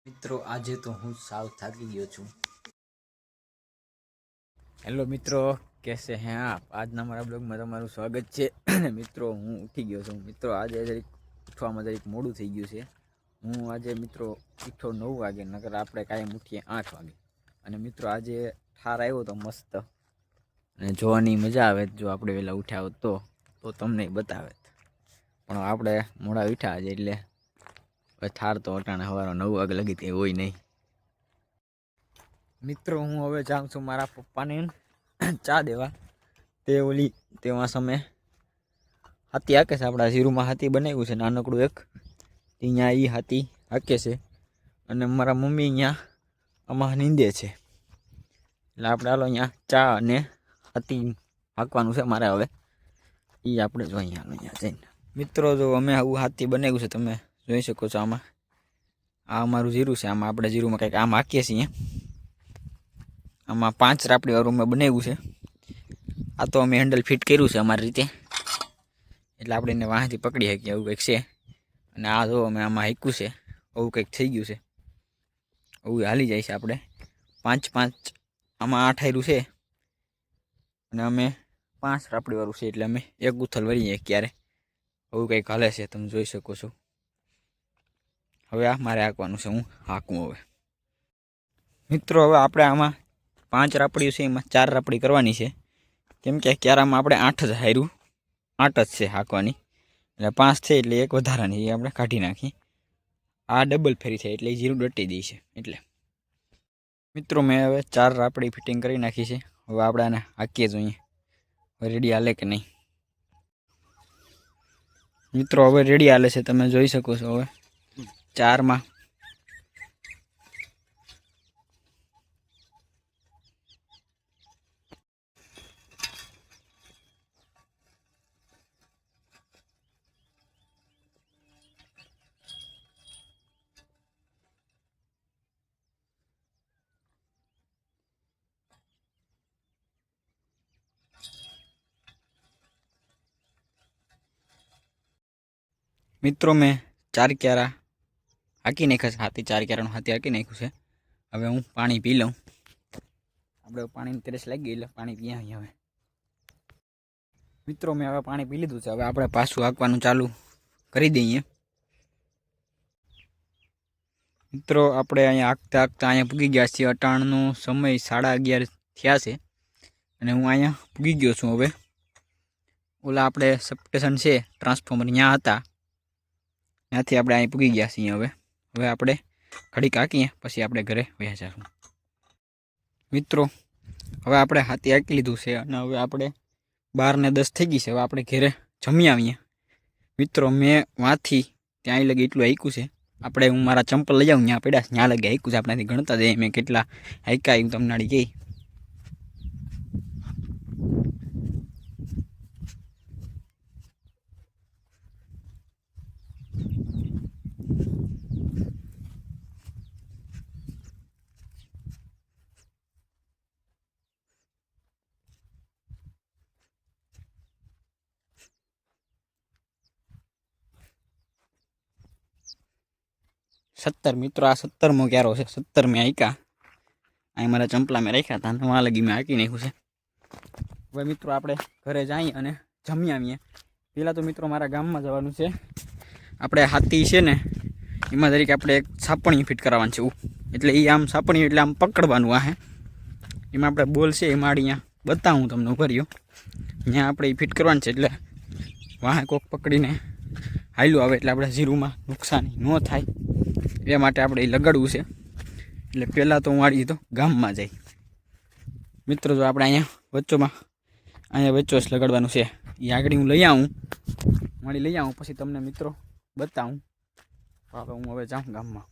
મિત્રો આજે તો હું સાવ થાકી ગયો છું। હેલો મિત્રો, कैसे हैं आप? આજના મારા બ્લોગમાં તમારું સ્વાગત છે। અને મિત્રો હું ઉઠી ગયો છું। મિત્રો આજે જરીક ઉઠવામાં જરીક મોડું થઈ ગયું છે। હું આજે મિત્રો ઉઠ્યો 9 વાગે, નકર આપણે કાયમ ઉઠીએ 8 વાગે। અને મિત્રો આજે ઠાર આવ્યો તો મસ્ત, અને જોવાની મજા આવે જો આપણે વહેલા ઉઠ્યા હોત તો તમને બતાવે। પણ આપણે મોડા ઉઠ્યા આજે એટલે ઠાર તો અટાણે સવારે 9 વાગે લગી તે હોય નહીં। મિત્રો હું હવે જાઉં છું મારા પપ્પાને ચા દેવા। તેવા સમય હાથી હાકે છે, આપણા જીરુમાં હાથી બનાવ્યું છે નાનકડું એક, ત્યાં એ હાથી હાકે છે। અને મારા મમ્મી અહીંયા આમાં નીંદે છે, એટલે આપણે હાલો અહીંયા ચા અને હાથી હાંકવાનું છે મારે હવે, એ આપણે જો અહીંયા જઈને। મિત્રો જો અમે આવું હાથી બનાવ્યું છે, તમે જોઈ શકો છો। આમાં આ અમારું જીરું છે, આમાં આપણે જીરુમાં કંઈક આમ હાકીએ છીએ। આમાં 5 રાપડી વાળું મેં બનાવ્યું છે। આ તો અમે હેન્ડલ ફિટ કર્યું છે અમારી રીતે, એટલે આપણે એને વાંથી પકડી શકીએ એવું કંઈક છે। અને આ જો અમે આમાં હાંક્યું છે, આવું કંઈક થઈ ગયું છે, આવું હાલી જાય છે। આપણે 5 આમાં 8 હાર્યું છે, અને અમે 5 રાપડી વાળું છે, એટલે અમે એક ગુથલ વળીએ ક્યારે, આવું કંઈક હાલે છે, તમે જોઈ શકો છો। હવે આ મારે હાંકવાનું છે, હું હાંકું હવે। મિત્રો હવે આપણે આમાં 5 રાપડીઓ છે, એમાં 4 રાપડી કરવાની છે, કેમ કે ક્યારામાં આપણે 8 જ હાર્યું, 8 જ છે હાંકવાની, એટલે 5 છે એટલે એક વધારાની એ આપણે કાઢી નાખી। આ ડબલ ફેરી થાય એટલે જીરું ડટી દે છે એટલે। મિત્રો મેં હવે 4 રાપડી ફિટિંગ કરી નાખી છે। હવે આપણે આને હાંકીએ જોઈએ રેડી હાલે કે નહીં। મિત્રો હવે રેડી હાલે છે, તમે જોઈ શકો છો। હવે 4માં મિત્રો મેં 4 ક્યારા હાંકી નાખ્યા છે, હાથી 4 ક્યારાનું હાથી હાંકી નાખ્યું છે। હવે હું પાણી પી લઉં, આપણે પાણીની તરસ લાગી ગઈ એટલે પાણી પીએ હવે। મિત્રો મેં હવે પાણી પી લીધું છે, હવે આપણે પાછું હાંકવાનું ચાલુ કરી દઈએ। મિત્રો આપણે અહીંયા હાંકતા હાંકતા અહીંયા પૂગી ગયા છીએ। અટાણનો સમય 11:30 થયા છે, અને હું અહીંયા પૂગી ગયો છું। હવે ઓલા આપણે સબસ્ટેશન છે ટ્રાન્સફોર્મર ત્યાં હતા, ત્યાંથી આપણે અહીં પૂગી ગયા છીએ। હવે આપણે ઘડીક હાંકીએ પછી આપણે ઘરે વયા જશું। મિત્રો હવે આપણે હાથી હાંકી લીધું છે, અને હવે આપણે 12:10 થઈ ગઈ છે। હવે આપણે ઘરે જમી આવીએ। મિત્રો મેં વાંથી ત્યાં લગી એટલું હાંક્યું છે, આપણે હું મારા ચંપલ લઈ જાઉં ત્યાં પડ્યા ત્યાં લગી હાંક્યું છે, આપણાથી ગણતા જઈએ મેં કેટલા હાંક્યા એવું તમને કહી। મિત્રો આ 17મો ક્યારો છે, 17 મેં હાંક્યા। અહીં મારા ચંપલા મેં રાખ્યા હતા, વहाँ લગી મેં હાંકી નાખ્યું છે। હવે મિત્રો આપણે ઘરે જઈએ અને જમી આવીએ। પહેલાં તો મિત્રો મારા ગામમાં જવાનું છે, આપણે હાથી છે ને એમાં તરીકે આપણે એક સાપણી ફિટ કરાવવાનું છે, એટલે એ આમ સાપણી એટલે આમ પકડવાનું આ હે, એમાં આપણે બોલ છે એ માડી અહીંયા બતાવું તમને ઉભર્યો, ત્યાં આપણે એ ફિટ કરવાનું છે, એટલે વાહે કોક પકડીને હાલ્યું આવે એટલે આપણે જીરુમાં નુકસાની ન થાય એ માટે આપણે એ લગાડવું છે। એટલે પહેલાં તો હું વાળી તો ગામમાં જાય। મિત્રો જો આપણે અહીંયા વચ્ચો જ લગાડવાનું છે, એ આગળ હું લઈ આવું, લઈ આવું પછી તમને મિત્રો બતાવું। હવે હું હવે જાઉં ગામમાં।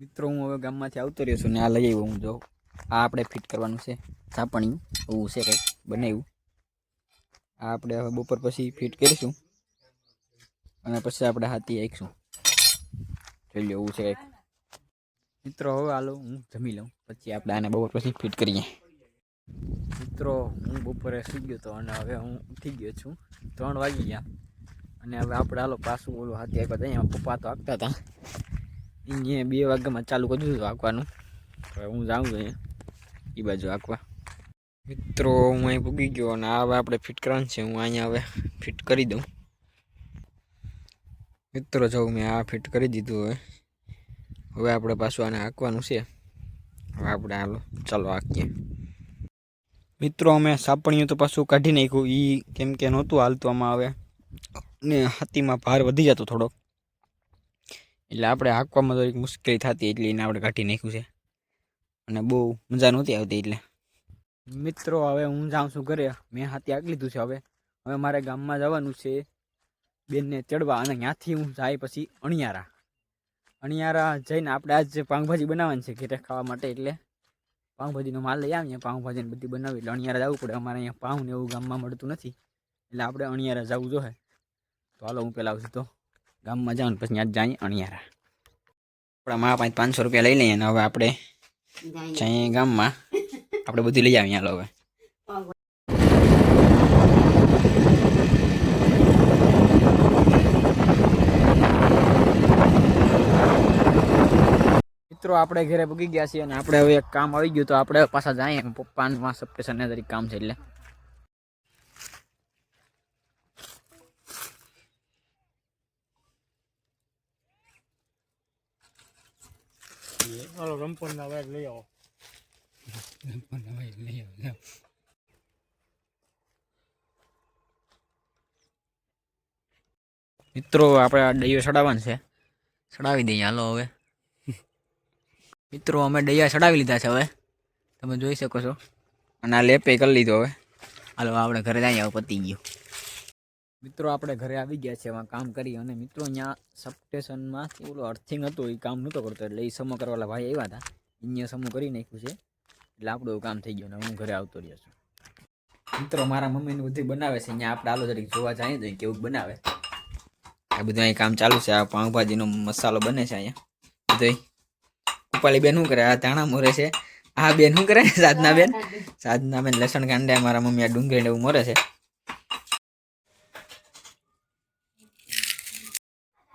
મિત્રો હું હવે ગામમાંથી આવતો રહ્યો છું ને આ લઈ આવ્યો હું જો આ આપણે ફિટ કરવાનું છે સાપણિયું એવું છે કંઈક બનાવ્યું. આ આપણે હવે બપોર પછી ફિટ કરીશું અને પછી આપણે હાથી આવીશું. જોઈ લો એવું છે કંઈક. મિત્રો હવે હાલો હું જમી લઉં પછી આપણે આને બપોર પછી ફિટ કરીએ. મિત્રો હું બપોરે સૂઈ ગયો હતો અને હવે હું ઉઠી ગયો છું. 3 વાગી ગયા અને હવે આપણે હાલો પાછું ઓલું હાથી આવ્યા હતા. અહીંયા પપ્પા તો હાંકતા હતા. અહીંયા 2 વાગ્યામાં ચાલુ કરી દીધું હાંકવાનું. હવે હું જાઉં છું અહીંયા એ બાજુ હાંકવા. મિત્રો હું અહીં પૂગી ગયો અને હવે આપણે ફિટ કરવાનું છે. હું અહીંયા હવે ફિટ કરી દઉં. મિત્રો જો મેં આ ફિટ કરી દીધું. હવે આપણે પાછું આને હાંકવાનું છે. હવે આપણે હાલો ચાલો હાંકીએ. મિત્રો અમે સાપણીયું તો પાછું કાઢી નાખ્યું. એ કેમ કે નહોતું હાલતું આમાં હવે ને હાથીમાં ભાર વધી જતો થોડોક, એટલે આપણે હાંકવામાં થોડીક મુશ્કેલી થતી એટલે એને આપણે કાઢી નાખ્યું છે અને બહુ મજા નહોતી આવતી એટલે. મિત્રો હવે હું જાઉં છું ઘરે. મેં હાથી હાંકી લીધું છે. હવે મારે ગામમાં જવાનું છે બેનને ચડવા અને ત્યાંથી હું જાય પછી અણિયારા જઈને આપણે આજ પાઉંભાજી બનાવવાની છે ઘરે ખાવા માટે. એટલે પાઉંભાજીનો માલ લઈ આવીએ. પાઉંભાજીને બધી બનાવી એટલે અણિયારા જવું પડે. અમારે અહીંયા પાઉં ને એવું ગામમાં મળતું નથી એટલે આપણે અણિયારા જવું જોઈએ. તો હાલો હું પહેલાં આવશું તો ગામમાં જાઉં પછી ત્યાં જાય અણિયારા. આપણા મા પાંચ 500 રૂપિયા લઈ લઈએ અને હવે આપણે જઈએ ગામમાં. આપણે બધું લઈ આવીએ હાલો હવે. મિત્રો આપણે ઘરે પૂગી ગયા છીએ અને આપણે હવે એક કામ આવી ગયું તો આપણે પાછા જઈએ. પપ્પામાં સપ્ટેશનને તરીકે કામ છે એટલે. મિત્રો આપણે આ ડૈયો ચડાવવાનું છે. ચડાવી દઈએ હાલો હવે. મિત્રો અમે ડૈયા ચડાવી લીધા છે હવે તમે જોઈ શકો છો. અને આ લેપે કરી લીધો હવે. હાલો આપણે ઘરે જઈએ. હવે પતી ગયું. મિત્રો આપણે ઘરે આવી ગયા છે એમાં કામ કરી. અને મિત્રો અહીંયા સબસ્ટેશનમાં ઓલો અર્થિંગ હતું એ કામ નહોતો કરતો એટલે એ સમો કરવાવાળા ભાઈ આવ્યા હતા. અહીંયા સમો કરી નાખ્યું છે એટલે આપણું કામ થઈ ગયું ને હું ઘરે આવતો રહ્યો છું. મિત્રો મારા મમ્મીને બધું બનાવે છે. અહીંયા આપણે હાલો જરીક જોવા જઈએ તો કેવું બનાવે. આ બધું અહીં કામ ચાલુ છે. આ પાઉંભાજીનો મસાલો બને છે અહીંયા બધું. ઉપાલી બેન શું કરે? આ ધાણા મોરે છે. આ બેન શું કરે? સાધના બેન લસણ કાંડે. મારા મમ્મી આ ડુંગળી એવું મોરે છે.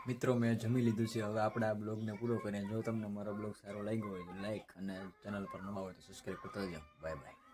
મિત્રો મેં જમી લીધું છે. હવે આપણે આ બ્લોગને પૂરો કરીએ. જો તમને મારો બ્લોગ સારો લાગ્યો હોય તો લાઈક અને ચેનલ પર નવા હોય તો સબસ્ક્રાઈબ કરતા જાઓ. Bye bye.